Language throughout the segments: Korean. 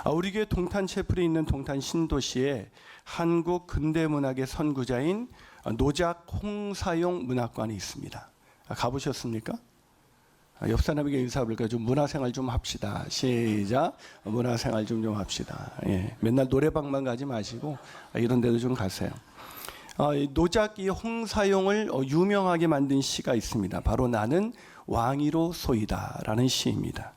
우리 교회 동탄 채플이 있는 동탄 신도시에 한국 근대문학의 선구자인 노작 홍사용 문학관이 있습니다. 가보셨습니까? 옆 사람에게 인사해볼까요? 좀 문화생활 좀 합시다. 시작. 문화생활 좀 합시다. 예. 맨날 노래방만 가지 마시고 이런 데도 좀 가세요. 노작 이 홍사용을 유명하게 만든 시가 있습니다. 바로 나는 왕이로 쏘이다 라는 시입니다.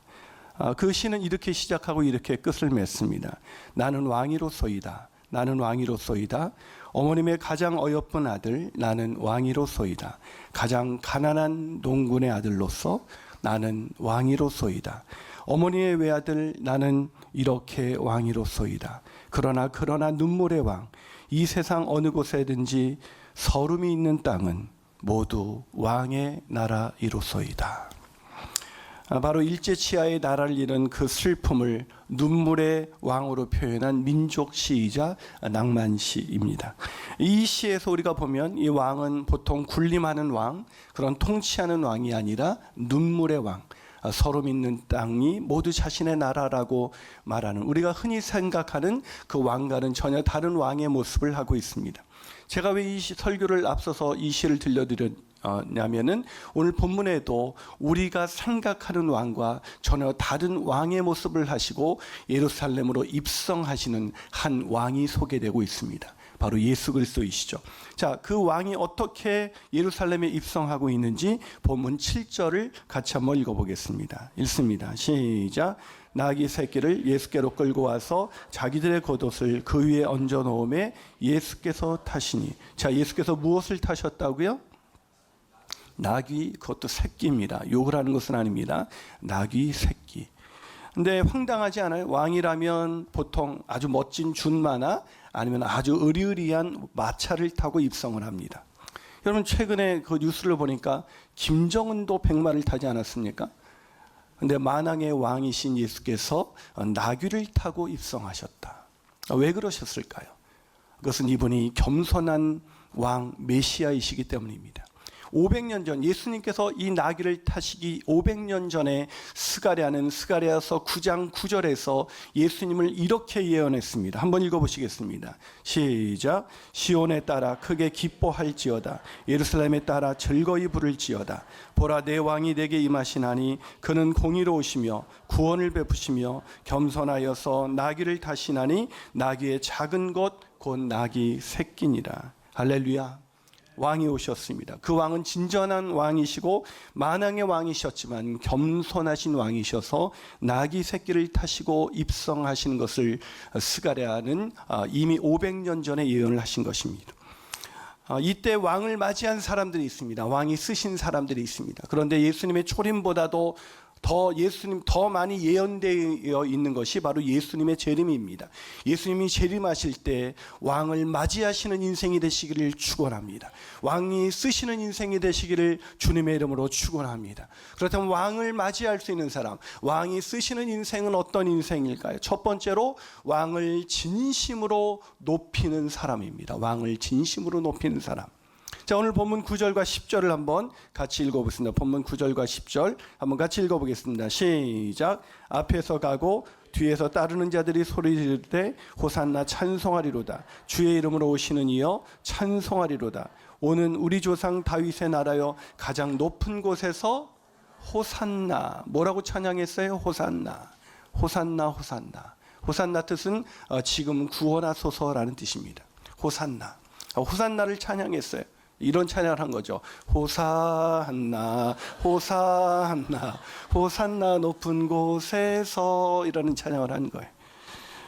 그 시는 이렇게 시작하고 이렇게 끝을 맺습니다. 나는 왕이로 쏘이다. 나는 왕이로 쏘이다. 어머님의 가장 어여쁜 아들 나는 왕이로 쏘이다. 가장 가난한 농군의 아들로서 나는 왕이로 쏘이다. 어머니의 외아들 나는 이렇게 왕이로 쏘이다. 그러나 눈물의 왕, 이 세상 어느 곳에든지 서름이 있는 땅은 모두 왕의 나라 이로소이다. 바로 일제치하의 나라를 잃은 그 슬픔을 눈물의 왕으로 표현한 민족 시이자 낭만시입니다. 이 시에서 우리가 보면 이 왕은 보통 군림하는 왕, 그런 통치하는 왕이 아니라 눈물의 왕, 서름 있는 땅이 모두 자신의 나라라고 말하는, 우리가 흔히 생각하는 그 왕과는 전혀 다른 왕의 모습을 하고 있습니다. 제가 왜 이 설교를 앞서서 이 시를 들려드렸냐면은 오늘 본문에도 우리가 생각하는 왕과 전혀 다른 왕의 모습을 하시고 예루살렘으로 입성하시는 한 왕이 소개되고 있습니다. 바로 예수 그리스도이시죠. 자, 그 왕이 어떻게 예루살렘에 입성하고 있는지 본문 7절을 같이 한번 읽어보겠습니다. 읽습니다. 시작. 나귀 새끼를 예수께로 끌고 와서 자기들의 겉옷을 그 위에 얹어 놓음에 예수께서 타시니. 자, 예수께서 무엇을 타셨다고요? 나귀, 그것도 새끼입니다. 욕을 하는 것은 아닙니다. 나귀 새끼. 근데 황당하지 않아요? 왕이라면 보통 아주 멋진 준마나 아니면 아주 으리으리한 마차를 타고 입성을 합니다. 여러분 최근에 그 뉴스를 보니까 김정은도 백마를 타지 않았습니까? 근데 만왕의 왕이신 예수께서 나귀를 타고 입성하셨다. 왜 그러셨을까요? 그것은 이분이 겸손한 왕 메시아이시기 때문입니다. 500년 전 예수님께서 이 나귀를 타시기 500년 전에 스가랴서 9장 9절에서 예수님을 이렇게 예언했습니다. 한번 읽어보시겠습니다. 시작. 시온에 따라 크게 기뻐할지어다. 예루살렘에 따라 즐거이 부를지어다. 보라 내 왕이 내게 임하시나니 그는 공의로우시며 구원을 베푸시며 겸손하여서 나귀를 타시나니 나귀의 작은 것 곧 나귀 새끼니라. 할렐루야. 왕이 오셨습니다. 그 왕은 진정한 왕이시고 만왕의 왕이셨지만 겸손하신 왕이셔서 나귀 새끼를 타시고 입성하신 것을 스가랴는 이미 500년 전에 예언을 하신 것입니다. 이때 왕을 맞이한 사람들이 있습니다. 왕이 쓰신 사람들이 있습니다. 그런데 예수님의 초림보다도 더 많이 예언되어 있는 것이 바로 예수님의 재림입니다. 예수님이 재림하실 때 왕을 맞이하시는 인생이 되시기를 축원합니다. 왕이 쓰시는 인생이 되시기를 주님의 이름으로 축원합니다. 그렇다면 왕을 맞이할 수 있는 사람, 왕이 쓰시는 인생은 어떤 인생일까요? 첫 번째로 왕을 진심으로 높이는 사람입니다. 왕을 진심으로 높이는 사람. 자, 오늘 본문 9절과 10절을 한번 같이 읽어보겠습니다. 본문 9절과 10절 한번 같이 읽어보겠습니다. 시작. 앞에서 가고 뒤에서 따르는 자들이 소리 지르되 호산나 찬송하리로다. 주의 이름으로 오시는 이여 찬송하리로다. 오는 우리 조상 다윗의 나라여 가장 높은 곳에서 호산나. 뭐라고 찬양했어요? 호산나. 호산나 호산나. 호산나 뜻은 지금 구원하소서라는 뜻입니다. 호산나. 호산나를 찬양했어요. 이런 찬양을 한 거죠. 호산나 호산나 호산나 높은 곳에서 이라는 찬양을 한 거예요.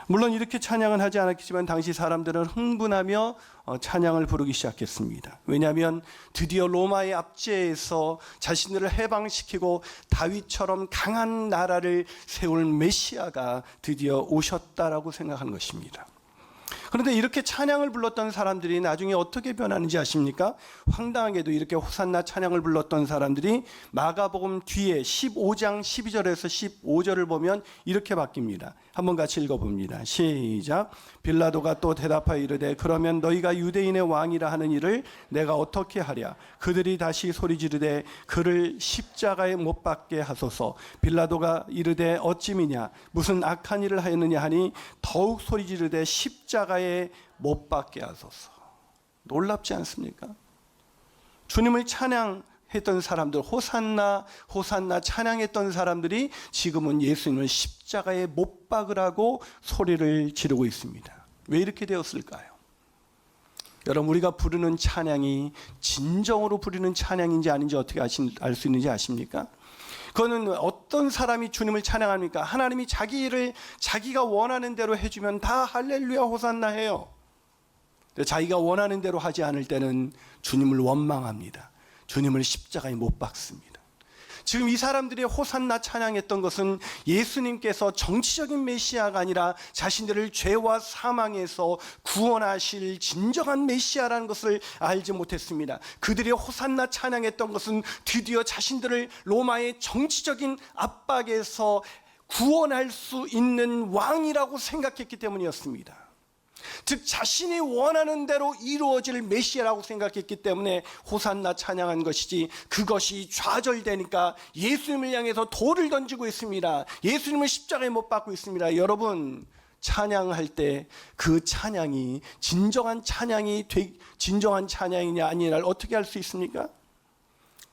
물론 이렇게 찬양은 하지 않았겠지만 당시 사람들은 흥분하며 찬양을 부르기 시작했습니다. 왜냐하면 드디어 로마의 압제에서 자신들을 해방시키고 다윗처럼 강한 나라를 세울 메시아가 드디어 오셨다라고 생각하는 것입니다. 그런데 이렇게 찬양을 불렀던 사람들이 나중에 어떻게 변하는지 아십니까? 황당하게도 이렇게 호산나 찬양을 불렀던 사람들이 마가복음 뒤에 15장 12절에서 15절을 보면 이렇게 바뀝니다. 한번 같이 읽어봅니다. 시작. 빌라도가 또 대답하여 이르되 그러면 너희가 유대인의 왕이라 하는 이를 내가 어떻게 하랴? 그들이 다시 소리 지르되 그를 십자가에 못 박게 하소서. 빌라도가 이르되 어찌미냐 무슨 악한 일을 하였느냐 하니 더욱 소리 지르되 십자가에 못 박게 하소서. 놀랍지 않습니까? 주님을 찬양했던 사람들, 호산나 호산나 찬양했던 사람들이 지금은 예수님을 십자가에 못 박으라고 소리를 지르고 있습니다. 왜 이렇게 되었을까요? 여러분, 우리가 부르는 찬양이 진정으로 부르는 찬양인지 아닌지 어떻게 알 수 있는지 아십니까? 그거는 어떤 사람이 주님을 찬양합니까? 하나님이 자기 일을 자기가 원하는 대로 해주면 다 할렐루야 호산나 해요. 자기가 원하는 대로 하지 않을 때는 주님을 원망합니다. 주님을 십자가에 못 박습니다. 지금 이 사람들이 호산나 찬양했던 것은 예수님께서 정치적인 메시아가 아니라 자신들을 죄와 사망에서 구원하실 진정한 메시아라는 것을 알지 못했습니다. 그들이 호산나 찬양했던 것은 드디어 자신들을 로마의 정치적인 압박에서 구원할 수 있는 왕이라고 생각했기 때문이었습니다. 즉 자신이 원하는 대로 이루어질 메시아라고 생각했기 때문에 호산나 찬양한 것이지, 그것이 좌절되니까 예수님을 향해서 돌을 던지고 있습니다. 예수님을 십자가에 못 박고 있습니다. 여러분, 찬양할 때 그 찬양이 진정한 찬양이냐 아니냐를 어떻게 알 수 있습니까?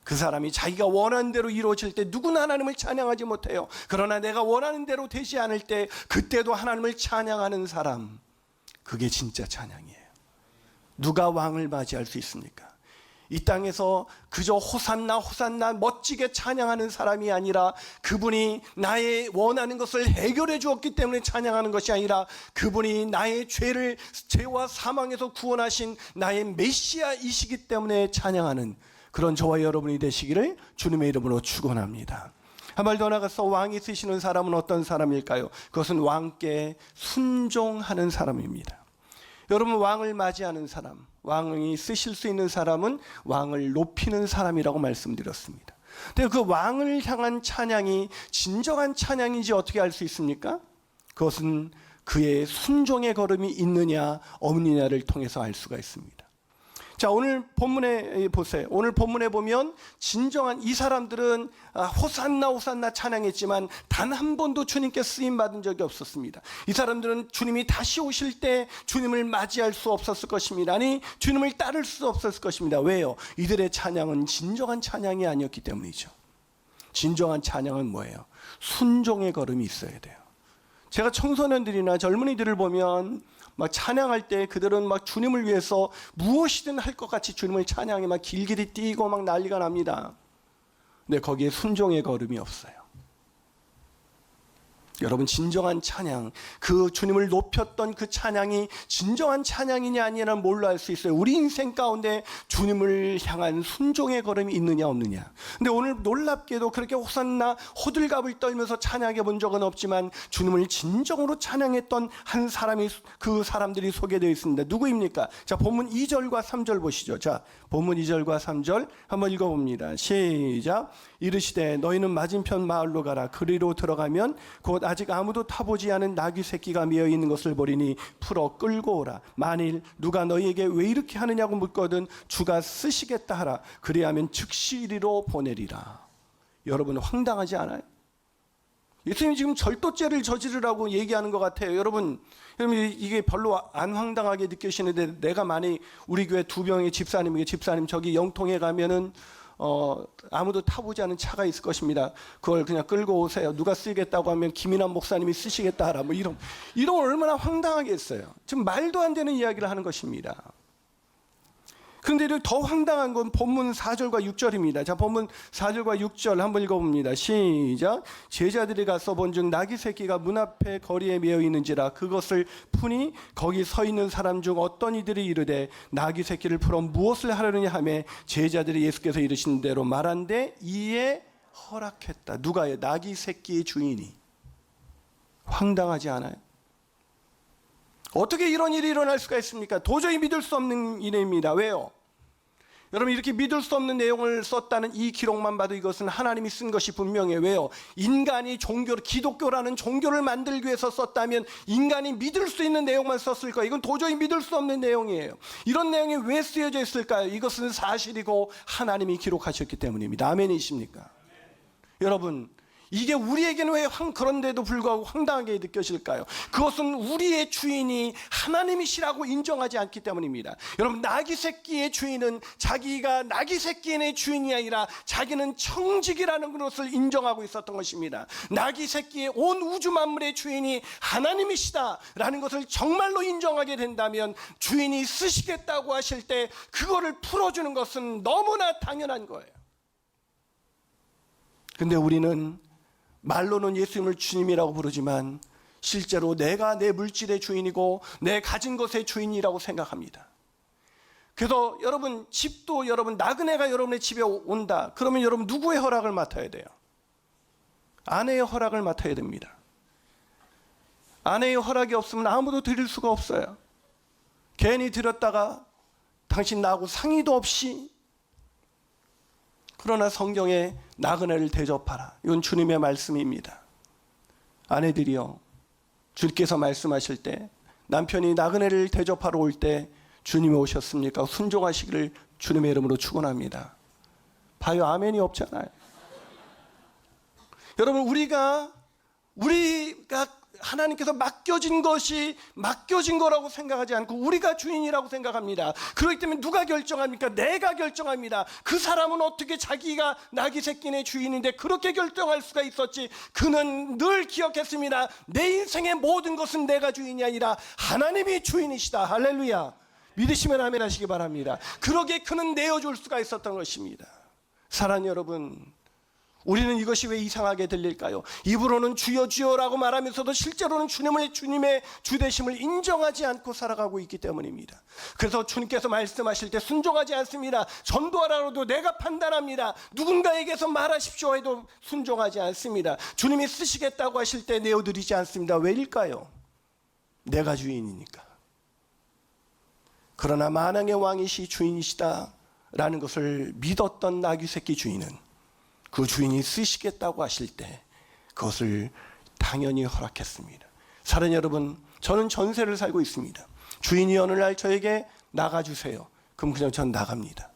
그 사람이 자기가 원하는 대로 이루어질 때 누구나 하나님을 찬양하지 못해요. 그러나 내가 원하는 대로 되지 않을 때 그때도 하나님을 찬양하는 사람, 그게 진짜 찬양이에요. 누가 왕을 맞이할 수 있습니까? 이 땅에서 그저 호산나 호산나 멋지게 찬양하는 사람이 아니라, 그분이 나의 원하는 것을 해결해 주었기 때문에 찬양하는 것이 아니라, 그분이 나의 죄와 사망에서 구원하신 나의 메시아이시기 때문에 찬양하는 그런 저와 여러분이 되시기를 주님의 이름으로 축원합니다. 한 발 더 나가서 왕이 쓰시는 사람은 어떤 사람일까요? 그것은 왕께 순종하는 사람입니다. 여러분, 왕을 맞이하는 사람, 왕이 쓰실 수 있는 사람은 왕을 높이는 사람이라고 말씀드렸습니다. 근데 그 왕을 향한 찬양이 진정한 찬양인지 어떻게 알 수 있습니까? 그것은 그의 순종의 걸음이 있느냐 없느냐를 통해서 알 수가 있습니다. 자, 오늘 본문에 보세요. 오늘 본문에 보면 진정한 이 사람들은 호산나 호산나 찬양했지만 단 한 번도 주님께 쓰임 받은 적이 없었습니다. 이 사람들은 주님이 다시 오실 때 주님을 맞이할 수 없었을 것입니다. 아니, 주님을 따를 수 없었을 것입니다. 왜요? 이들의 찬양은 진정한 찬양이 아니었기 때문이죠. 진정한 찬양은 뭐예요? 순종의 걸음이 있어야 돼요. 제가 청소년들이나 젊은이들을 보면 막 찬양할 때 그들은 막 주님을 위해서 무엇이든 할 것 같이 주님을 찬양해 막 길길이 뛰고 막 난리가 납니다. 근데 거기에 순종의 걸음이 없어요. 여러분, 진정한 찬양, 그 주님을 높였던 그 찬양이 진정한 찬양이냐 아니냐는 뭘로 알 수 있어요? 우리 인생 가운데 주님을 향한 순종의 걸음이 있느냐 없느냐. 근데 오늘 놀랍게도 그렇게 호산나 호들갑을 떨면서 찬양해 본 적은 없지만 주님을 진정으로 찬양했던 한 사람이, 그 사람들이 소개되어 있습니다. 누구입니까? 자, 본문 2절과 3절 보시죠. 자, 본문 2절과 3절 한번 읽어봅니다. 시작. 이르시되 너희는 맞은편 마을로 가라. 그리로 들어가면 곧 아직 아무도 타보지 않은 나귀 새끼가 메어 있는 것을 보리니 풀어 끌고 오라. 만일 누가 너희에게 왜 이렇게 하느냐고 묻거든 주가 쓰시겠다 하라. 그리하면 즉시 이리로 보내리라. 여러분, 황당하지 않아요? 예수님이 지금 절도죄를 저지르라고 얘기하는 것 같아요. 여러분 이게 별로 안 황당하게 느껴지는데, 내가 만약 우리 교회 두 명의 집사님에게, 집사님 저기 영통에 가면은 아무도 타보지 않은 차가 있을 것입니다. 그걸 그냥 끌고 오세요. 누가 쓰겠다고 하면 김인환 목사님이 쓰시겠다 하라. 뭐 이런 얼마나 황당하겠어요. 지금 말도 안 되는 이야기를 하는 것입니다. 그런데 더 황당한 건 본문 4절과 6절입니다. 자, 본문 4절과 6절 한번 읽어봅니다. 시작. 제자들이 가서 본즉 나귀 새끼가 문 앞에 거리에 메어 있는지라. 그것을 푸니 거기 서 있는 사람 중 어떤 이들이 이르되 나귀 새끼를 풀어 무엇을 하려느냐 하매 제자들이 예수께서 이르신 대로 말한데 이에 허락했다. 누가요? 나귀 새끼의 주인이. 황당하지 않아요? 어떻게 이런 일이 일어날 수가 있습니까? 도저히 믿을 수 없는 일입니다. 왜요? 여러분, 이렇게 믿을 수 없는 내용을 썼다는 이 기록만 봐도 이것은 하나님이 쓴 것이 분명해요. 왜요? 인간이 기독교라는 종교를 만들기 위해서 썼다면 인간이 믿을 수 있는 내용만 썼을 거예요. 이건 도저히 믿을 수 없는 내용이에요. 이런 내용이 왜 쓰여져 있을까요? 이것은 사실이고 하나님이 기록하셨기 때문입니다. 아멘이십니까? 여러분, 이게 우리에게는 왜 그런데도 불구하고 황당하게 느껴질까요? 그것은 우리의 주인이 하나님이시라고 인정하지 않기 때문입니다. 여러분, 나귀 새끼의 주인은 자기가 나귀 새끼의 주인이 아니라 자기는 청직이라는 것을 인정하고 있었던 것입니다. 나귀 새끼의 온 우주 만물의 주인이 하나님이시다라는 것을 정말로 인정하게 된다면 주인이 쓰시겠다고 하실 때 그거를 풀어주는 것은 너무나 당연한 거예요. 근데 우리는 말로는 예수님을 주님이라고 부르지만 실제로 내가 내 물질의 주인이고 내 가진 것의 주인이라고 생각합니다. 그래서 여러분, 집도 여러분, 나그네가 여러분의 집에 온다 그러면 여러분 누구의 허락을 맡아야 돼요? 아내의 허락을 맡아야 됩니다. 아내의 허락이 없으면 아무도 드릴 수가 없어요. 괜히 드렸다가 당신 나하고 상의도 없이. 그러나 성경에 나그네를 대접하라, 이건 주님의 말씀입니다. 아내들이요, 주께서 말씀하실 때 남편이 나그네를 대접하러 올 때 주님이 오셨습니까? 순종하시기를 주님의 이름으로 축원합니다. 봐요, 아멘이 없잖아요. 여러분, 우리가 하나님께서 맡겨진 것이 맡겨진 거라고 생각하지 않고 우리가 주인이라고 생각합니다. 그렇기 때문에 누가 결정합니까? 내가 결정합니다. 그 사람은 어떻게 자기가 나귀 새끼네 주인인데 그렇게 결정할 수가 있었지? 그는 늘 기억했습니다. 내 인생의 모든 것은 내가 주인이 아니라 하나님이 주인이시다. 할렐루야. 믿으시면 아멘 하시기 바랍니다. 그러게 그는 내어줄 수가 있었던 것입니다. 사랑하는 여러분, 우리는 이것이 왜 이상하게 들릴까요? 입으로는 주여 주여라고 말하면서도 실제로는 주님의 주되심을 인정하지 않고 살아가고 있기 때문입니다. 그래서 주님께서 말씀하실 때 순종하지 않습니다. 전도하라고도 내가 판단합니다. 누군가에게서 말하십시오 해도 순종하지 않습니다. 주님이 쓰시겠다고 하실 때 내어드리지 않습니다. 왜일까요? 내가 주인이니까. 그러나 만왕의 왕이시 주인이시다라는 것을 믿었던 나귀 새끼 주인은 그 주인이 쓰시겠다고 하실 때 그것을 당연히 허락했습니다. 사랑하는 여러분, 저는 전세를 살고 있습니다. 주인이 어느 날 저에게 나가주세요. 그럼 그냥 전 나갑니다.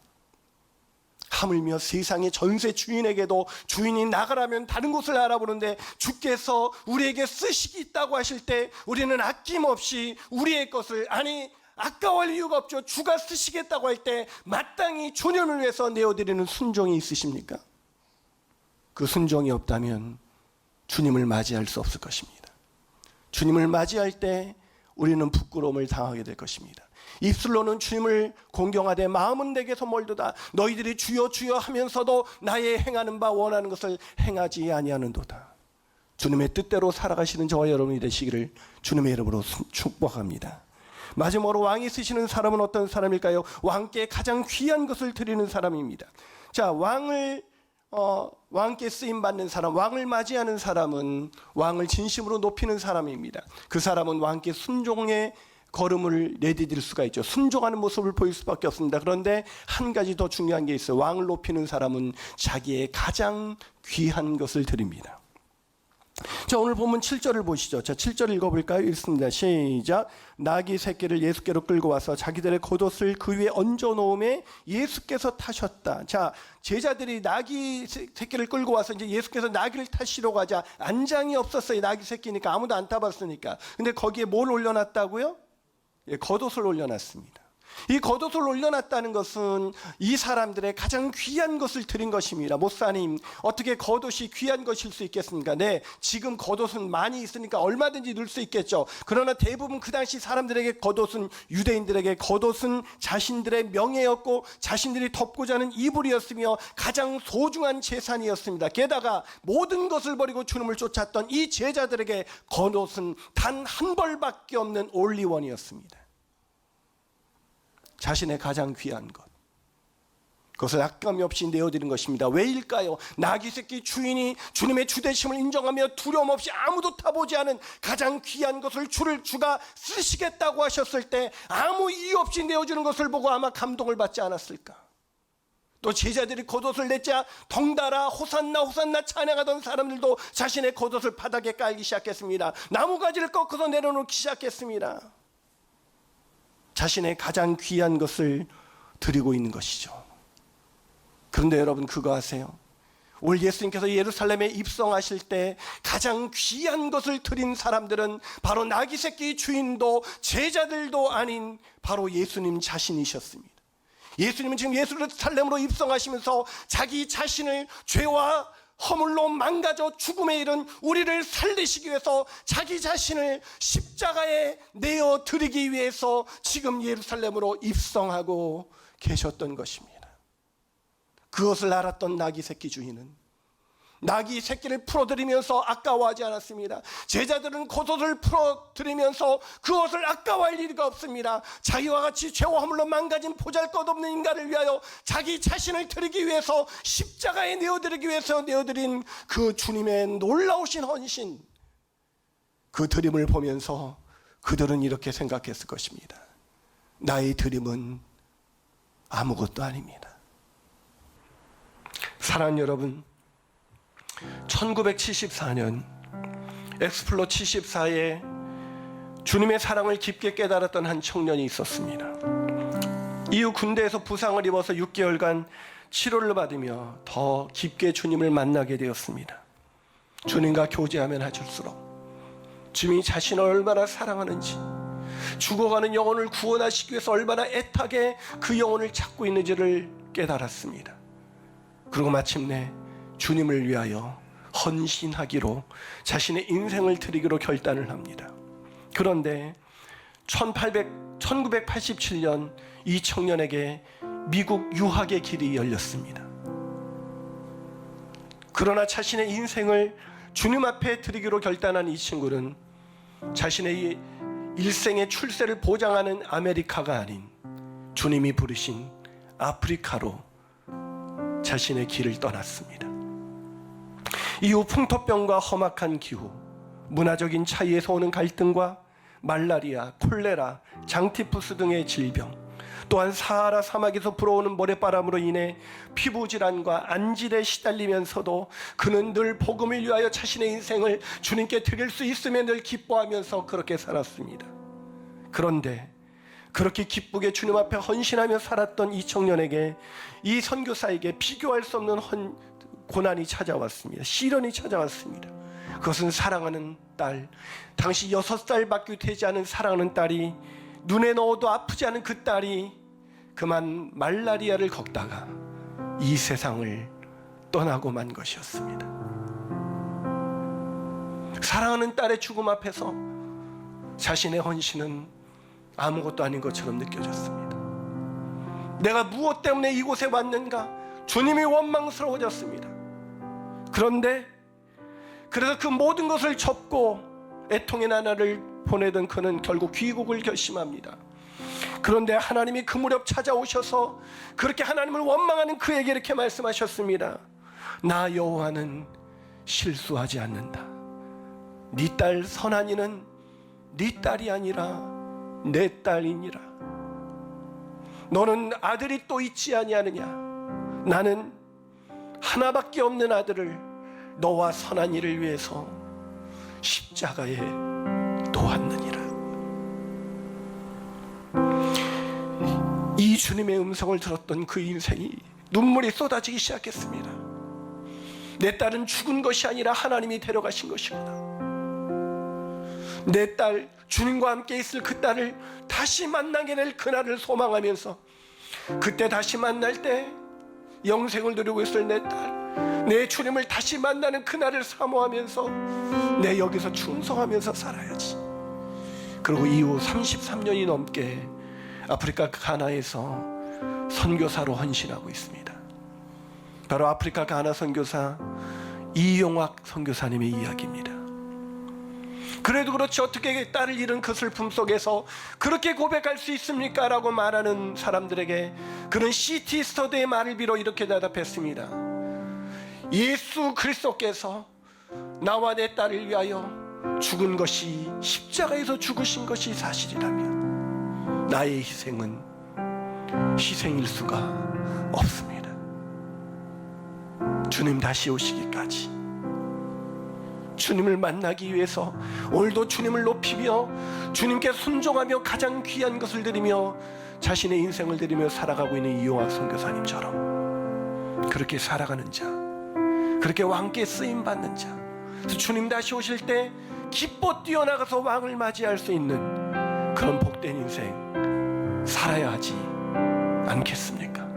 하물며 세상의 전세 주인에게도 주인이 나가라면 다른 곳을 알아보는데 주께서 우리에게 쓰시겠다고 하실 때 우리는 아낌없이 우리의 것을, 아까워할 이유가 없죠. 주가 쓰시겠다고 할 때 마땅히 주님을 위해서 내어드리는 순종이 있으십니까? 그 순종이 없다면 주님을 맞이할 수 없을 것입니다. 주님을 맞이할 때 우리는 부끄러움을 당하게 될 것입니다. 입술로는 주님을 공경하되 마음은 내게서 멀도다. 너희들이 주여 주여 하면서도 나의 행하는 바 원하는 것을 행하지 아니하는도다. 주님의 뜻대로 살아가시는 저와 여러분이 되시기를 주님의 이름으로 축복합니다. 마지막으로 왕이 쓰시는 사람은 어떤 사람일까요? 왕께 가장 귀한 것을 드리는 사람입니다. 자, 왕께 쓰임받는 사람, 왕을 맞이하는 사람은 왕을 진심으로 높이는 사람입니다. 그 사람은 왕께 순종의 걸음을 내디딜 수가 있죠. 순종하는 모습을 보일 수밖에 없습니다. 그런데 한 가지 더 중요한 게 있어요. 왕을 높이는 사람은 자기의 가장 귀한 것을 드립니다. 자, 오늘 본문 7절을 보시죠. 자, 7절 읽어볼까요? 읽습니다. 시작. 나귀 새끼를 예수께로 끌고 와서 자기들의 겉옷을 그 위에 얹어 놓음에 예수께서 타셨다. 자, 제자들이 나귀 새끼를 끌고 와서 이제 예수께서 나귀를 타시려고 하자 안장이 없었어요. 나귀 새끼니까 아무도 안 타봤으니까. 근데 거기에 뭘 올려놨다고요? 예, 겉옷을 올려놨습니다. 이 겉옷을 올려놨다는 것은 이 사람들의 가장 귀한 것을 드린 것입니다. 목사님, 어떻게 겉옷이 귀한 것일 수 있겠습니까? 네, 지금 겉옷은 많이 있으니까 얼마든지 넣을 수 있겠죠. 그러나 대부분 그 당시 사람들에게 겉옷은, 유대인들에게 겉옷은 자신들의 명예였고 자신들이 덮고자 하는 이불이었으며 가장 소중한 재산이었습니다. 게다가 모든 것을 버리고 주님을 쫓았던 이 제자들에게 겉옷은 단 한 벌밖에 없는 올리원이었습니다. 자신의 가장 귀한 것, 그것을 아낌이 없이 내어드린 것입니다. 왜일까요? 나귀 새끼 주인이 주님의 주되심을 인정하며 두려움 없이 아무도 타보지 않은 가장 귀한 것을 주가 쓰시겠다고 하셨을 때 아무 이유 없이 내어주는 것을 보고 아마 감동을 받지 않았을까? 또 제자들이 겉옷을 내자 덩달아 호산나 호산나 찬양하던 사람들도 자신의 겉옷을 바닥에 깔기 시작했습니다. 나무가지를 꺾어서 내려놓기 시작했습니다. 자신의 가장 귀한 것을 드리고 있는 것이죠. 그런데 여러분 그거 아세요? 오늘 예수님께서 예루살렘에 입성하실 때 가장 귀한 것을 드린 사람들은 바로 나귀 새끼 주인도 제자들도 아닌 바로 예수님 자신이셨습니다. 예수님은 지금 예루살렘으로 입성하시면서 자기 자신을 죄와 허물로 망가져 죽음에 이른 우리를 살리시기 위해서 자기 자신을 십자가에 내어 드리기 위해서 지금 예루살렘으로 입성하고 계셨던 것입니다. 그것을 알았던 나귀 새끼 주인은 나귀 새끼를 풀어드리면서 아까워하지 않았습니다. 제자들은 겉옷을 풀어드리면서 그것을 아까워할 일이 없습니다. 자기와 같이 죄와 허물로 망가진 보잘것없는 인간을 위하여 자기 자신을 드리기 위해서 십자가에 내어드리기 위해서 내어드린 그 주님의 놀라우신 헌신, 그 드림을 보면서 그들은 이렇게 생각했을 것입니다. 나의 드림은 아무것도 아닙니다. 사랑하는 여러분, 1974년 엑스플로 74에 주님의 사랑을 깊게 깨달았던 한 청년이 있었습니다. 이후 군대에서 부상을 입어서 6개월간 치료를 받으며 더 깊게 주님을 만나게 되었습니다. 주님과 교제하면 할수록 주님이 자신을 얼마나 사랑하는지, 죽어가는 영혼을 구원하시기 위해서 얼마나 애타게 그 영혼을 찾고 있는지를 깨달았습니다. 그리고 마침내 주님을 위하여 헌신하기로 자신의 인생을 드리기로 결단을 합니다. 그런데 1987년 이 청년에게 미국 유학의 길이 열렸습니다. 그러나 자신의 인생을 주님 앞에 드리기로 결단한 이 친구는 자신의 일생의 출세를 보장하는 아메리카가 아닌 주님이 부르신 아프리카로 자신의 길을 떠났습니다. 이후 풍토병과 험악한 기후, 문화적인 차이에서 오는 갈등과 말라리아, 콜레라, 장티푸스 등의 질병, 또한 사하라 사막에서 불어오는 모래바람으로 인해 피부질환과 안질에 시달리면서도 그는 늘 복음을 위하여 자신의 인생을 주님께 드릴 수 있으면 늘 기뻐하면서 그렇게 살았습니다. 그런데 그렇게 기쁘게 주님 앞에 헌신하며 살았던 이 청년에게, 이 선교사에게 비교할 수 없는 고난이 찾아왔습니다. 시련이 찾아왔습니다. 그것은 사랑하는 딸, 당시 6살밖에 되지 않은 사랑하는 딸이, 눈에 넣어도 아프지 않은 그 딸이 그만 말라리아를 걷다가 이 세상을 떠나고 만 것이었습니다. 사랑하는 딸의 죽음 앞에서 자신의 헌신은 아무것도 아닌 것처럼 느껴졌습니다. 내가 무엇 때문에 이곳에 왔는가? 주님이 원망스러워졌습니다. 그런데 그래서 그 모든 것을 접고 애통의 나날을 보내던 그는 결국 귀국을 결심합니다. 그런데 하나님이 그 무렵 찾아오셔서 그렇게 하나님을 원망하는 그에게 이렇게 말씀하셨습니다. 나 여호와는 실수하지 않는다. 네 딸 선한이는 네 딸이 아니라 내 딸이니라. 너는 아들이 또 있지 아니하느냐? 나는 하나밖에 없는 아들을 너와 선한이를 위해서 십자가에 놓았느니라. 이 주님의 음성을 들었던 그 인생이 눈물이 쏟아지기 시작했습니다. 내 딸은 죽은 것이 아니라 하나님이 데려가신 것이구나. 내 딸, 주님과 함께 있을 그 딸을 다시 만나게 될 그날을 소망하면서, 그때 다시 만날 때 영생을 누리고 있을 내 딸, 내 주님을 다시 만나는 그날을 사모하면서 내 여기서 충성하면서 살아야지. 그리고 이후 33년이 넘게 아프리카 가나에서 선교사로 헌신하고 있습니다. 바로 아프리카 가나 선교사 이용학 선교사님의 이야기입니다. 그래도 그렇지 어떻게 딸을 잃은 그 슬픔 속에서 그렇게 고백할 수 있습니까? 라고 말하는 사람들에게 그는 C.T. 스터드의 말을 빌어 이렇게 대답했습니다. 예수 그리스도께서 나와 내 딸을 위하여 죽은 것이, 십자가에서 죽으신 것이 사실이라면 나의 희생은 희생일 수가 없습니다. 주님 다시 오시기까지, 주님을 만나기 위해서 오늘도 주님을 높이며 주님께 순종하며 가장 귀한 것을 드리며 자신의 인생을 드리며 살아가고 있는 이용학 선교사님처럼 그렇게 살아가는 자, 그렇게 왕께 쓰임받는 자, 그래서 주님 다시 오실 때 기뻐 뛰어나가서 왕을 맞이할 수 있는 그런 복된 인생 살아야 하지 않겠습니까?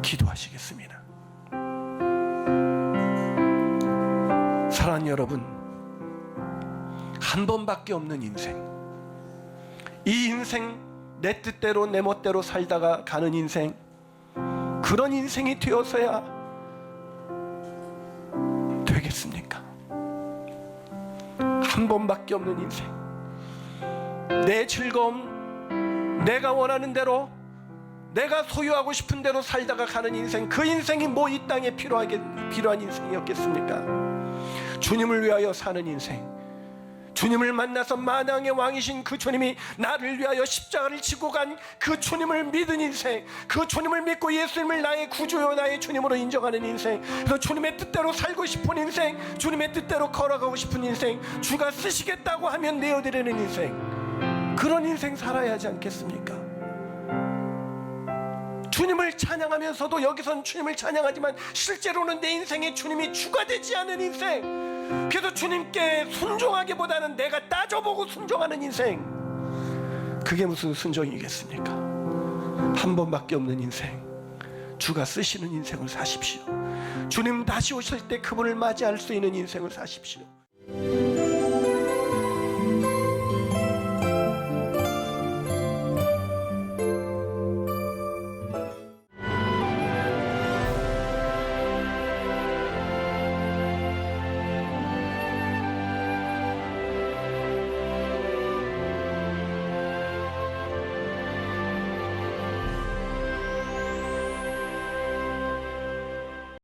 기도하시겠습니다. 사랑하는 여러분, 한 번밖에 없는 인생, 이 인생 내 뜻대로 내 멋대로 살다가 가는 인생, 그런 인생이 되어서야 되겠습니까? 한 번밖에 없는 인생, 내 즐거움, 내가 원하는 대로, 내가 소유하고 싶은 대로 살다가 가는 인생, 그 인생이 뭐 이 땅에 필요한 인생이었겠습니까? 주님을 위하여 사는 인생, 주님을 만나서 만왕의 왕이신 그 주님이 나를 위하여 십자가를 지고 간 그 주님을 믿은 인생, 그 주님을 믿고 예수님을 나의 구주요 나의 주님으로 인정하는 인생, 그래서 주님의 뜻대로 살고 싶은 인생, 주님의 뜻대로 걸어가고 싶은 인생, 주가 쓰시겠다고 하면 내어드리는 인생, 그런 인생 살아야 하지 않겠습니까? 주님을 찬양하면서도 여기선 주님을 찬양하지만 실제로는 내 인생에 주님이 주가 되지 않은 인생, 그래서 주님께 순종하기보다는 내가 따져보고 순종하는 인생, 그게 무슨 순종이겠습니까? 한 번밖에 없는 인생, 주가 쓰시는 인생을 사십시오. 주님 다시 오실 때 그분을 맞이할 수 있는 인생을 사십시오.